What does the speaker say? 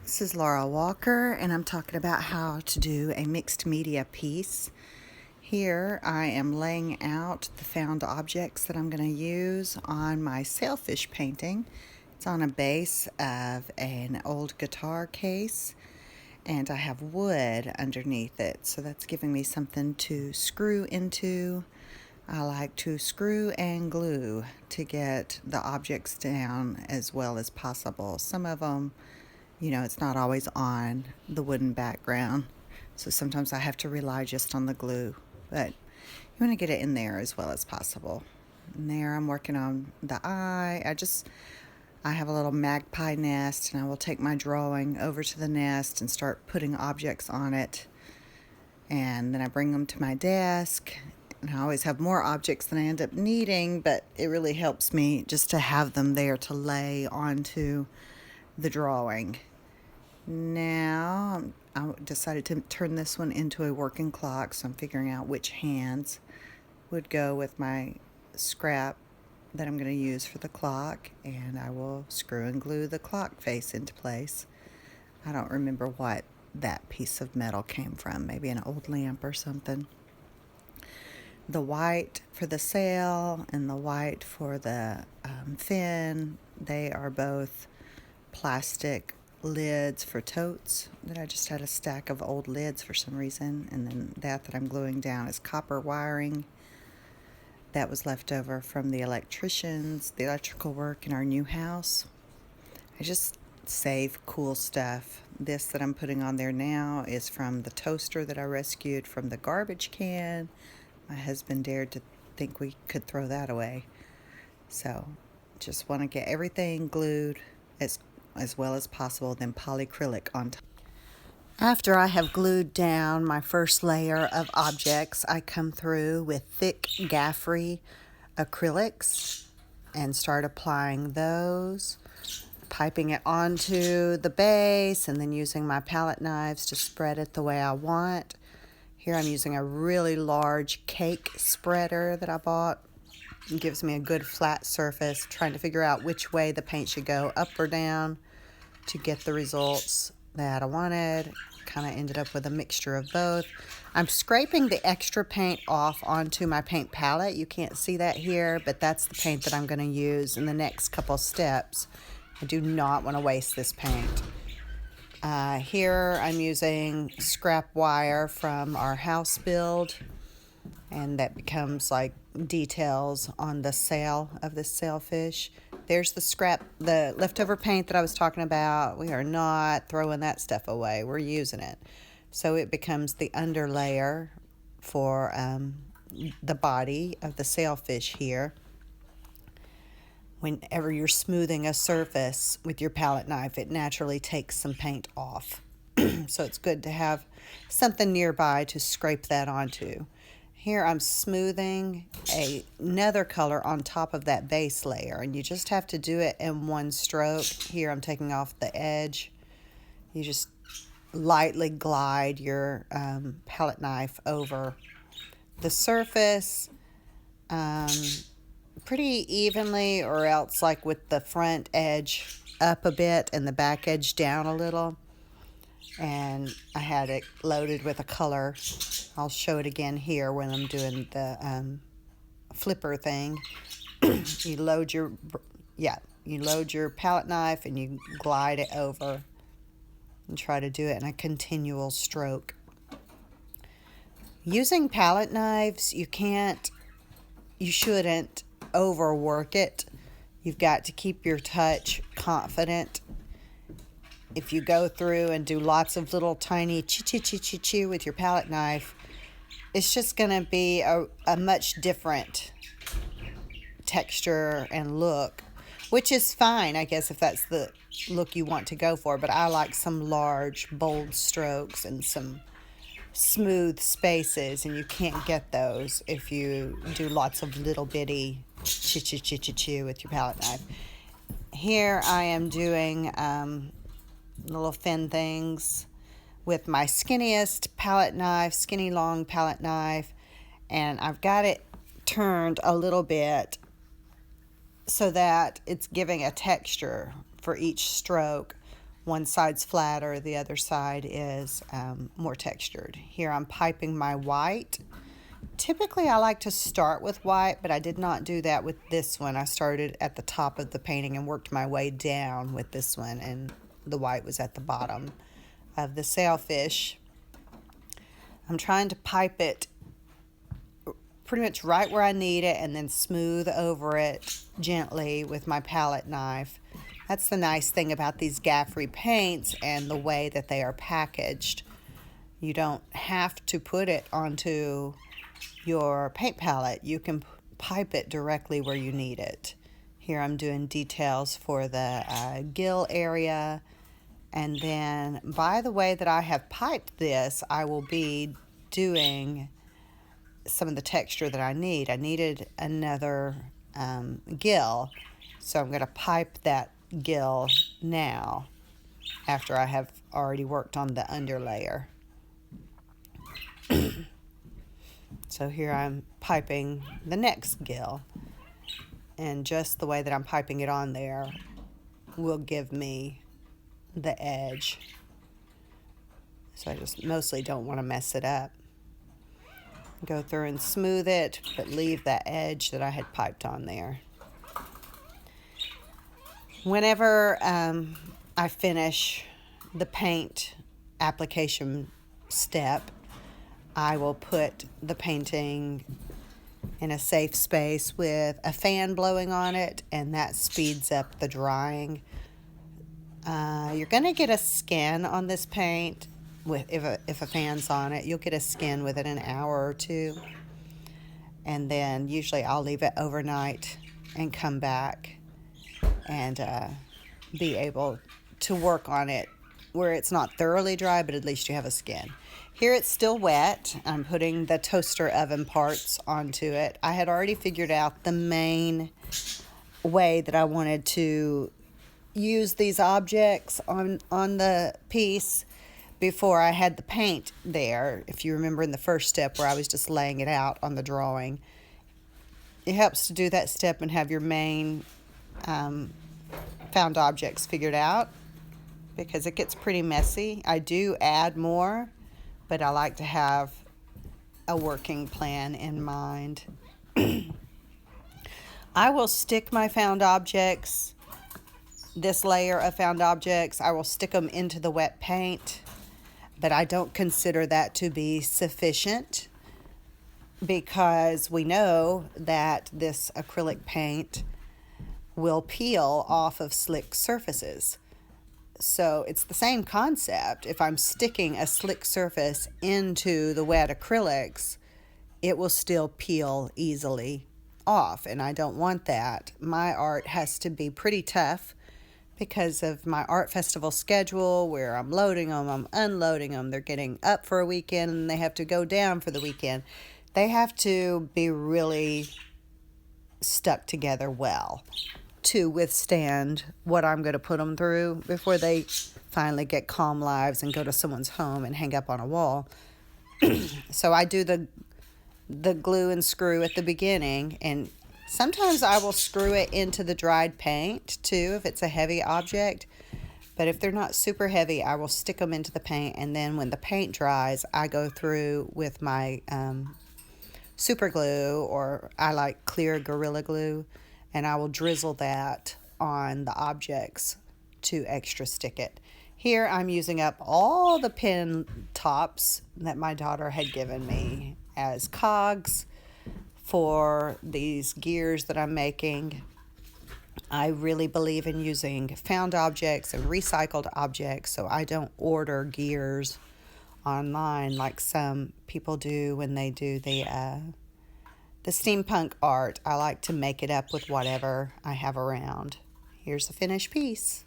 This is Laura Walker, and I'm talking about how to do a mixed media piece. Here I am laying out the found objects that I'm going to use on my sailfish painting. It's on a base of an old guitar case, and I have wood underneath it, so that's giving me something to screw into. I like to screw and glue to get the objects down as well as possible. Some of them, it's not always on the wooden background, so sometimes I have to rely just on the glue, but you want to get it in there as well as possible. And there I'm working on the eye. I have a little magpie nest, and I will take my drawing over to the nest and start putting objects on it, and then I bring them to my desk. And I always have more objects than I end up needing, but it really helps me just to have them there to lay onto the drawing. Now I decided to turn this one into a working clock, so I'm figuring out which hands would go with my scrap that I'm going to use for the clock, and I will screw and glue the clock face into place. I don't remember what that piece of metal came from, maybe an old lamp or something. The white for the sail and the white for the fin, they are both plastic lids for totes that I just had a stack of old lids for some reason, and then that I'm gluing down is copper wiring that was left over from the electrical work in our new house. I just save cool stuff. This that I'm putting on there now is from the toaster that I rescued from the garbage can. My husband dared to think we could throw that away. So just want to get everything glued as well as possible, then polyacrylic on top. After I have glued down my first layer of objects, I come through with thick Gaffrey acrylics and start applying those, piping it onto the base, and then using my palette knives to spread it the way I want. Here I'm using a really large cake spreader that I bought. It gives me a good flat surface, trying to figure out which way the paint should go, up or down, to get the results that I wanted. Kind of ended up with a mixture of both. I'm scraping the extra paint off onto my paint palette. You can't see that here, but that's the paint that I'm going to use in the next couple steps. I do not want to waste this paint. Here I'm using scrap wire from our house build, and that becomes like details on the sail of the sailfish. There's the leftover paint that I was talking about. We are not throwing that stuff away. We're using it. So it becomes the underlayer for the body of the sailfish here. Whenever you're smoothing a surface with your palette knife, it naturally takes some paint off. So it's good to have something nearby to scrape that onto. Here I'm smoothing another color on top of that base layer, and you just have to do it in one stroke. Here I'm taking off the edge. You just lightly glide your palette knife over the surface pretty evenly, or else like with the front edge up a bit and the back edge down a little. And I had it loaded with a color. I'll show it again here when I'm doing the flipper thing. You load your palette knife and you glide it over and try to do it in a continual stroke. Using palette knives, you shouldn't overwork it. You've got to keep your touch confident. If you go through and do lots of little tiny chi with your palette knife, it's just going to be a much different texture and look, which is fine, I guess, if that's the look you want to go for. But I like some large, bold strokes and some smooth spaces, and you can't get those if you do lots of little bitty chi with your palette knife. Here I am doing little fin things with my skinny long palette knife, and I've got it turned a little bit so that it's giving a texture for each stroke One side's flatter, the other side is more textured. Here I'm piping my white. Typically I like to start with white, but I did not do that with this one. I started at the top of the painting and worked my way down with this one, and the white was at the bottom of the sailfish. I'm trying to pipe it pretty much right where I need it and then smooth over it gently with my palette knife. That's the nice thing about these Gaffrey paints and the way that they are packaged. You don't have to put it onto your paint palette. You can pipe it directly where you need it. Here I'm doing details for the gill area, and then by the way that I have piped this, I will be doing some of the texture that I need. I needed another gill, so I'm going to pipe that gill now after I have already worked on the underlayer. So here I'm piping the next gill, and just the way that I'm piping it on there will give me the edge. So I just mostly don't want to mess it up. Go through and smooth it, but leave that edge that I had piped on there. Whenever I finish the paint application step, I will put the painting in a safe space with a fan blowing on it, and that speeds up the drying. You're going to get a skin on this paint if a fan's on it. You'll get a skin within an hour or two, and then usually I'll leave it overnight and come back and be able to work on it where it's not thoroughly dry, but at least you have a skin. Here it's still wet. I'm putting the toaster oven parts onto it. I had already figured out the main way that I wanted to use these objects on the piece before I had the paint there. If you remember in the first step where I was just laying it out on the drawing, it helps to do that step and have your main found objects figured out, because it gets pretty messy. I do add more, but I like to have a working plan in mind. I will stick my found objects, this layer of found objects, I will stick them into the wet paint, but I don't consider that to be sufficient, because we know that this acrylic paint will peel off of slick surfaces. So it's the same concept. If I'm sticking a slick surface into the wet acrylics, it will still peel easily off, and I don't want that. My art has to be pretty tough because of my art festival schedule, where I'm loading them, I'm unloading them. They're getting up for a weekend and they have to go down for the weekend. They have to be really stuck together well to withstand what I'm going to put them through before they finally get calm lives and go to someone's home and hang up on a wall. So I do the glue and screw at the beginning, and sometimes I will screw it into the dried paint too if it's a heavy object. But if they're not super heavy, I will stick them into the paint, and then when the paint dries, I go through with my super glue, or I like clear Gorilla Glue, and I will drizzle that on the objects to extra stick it. Here I'm using up all the pin tops that my daughter had given me as cogs for these gears that I'm making. I really believe in using found objects and recycled objects, so I don't order gears online like some people do when they do the steampunk art. I like to make it up with whatever I have around. Here's the finished piece.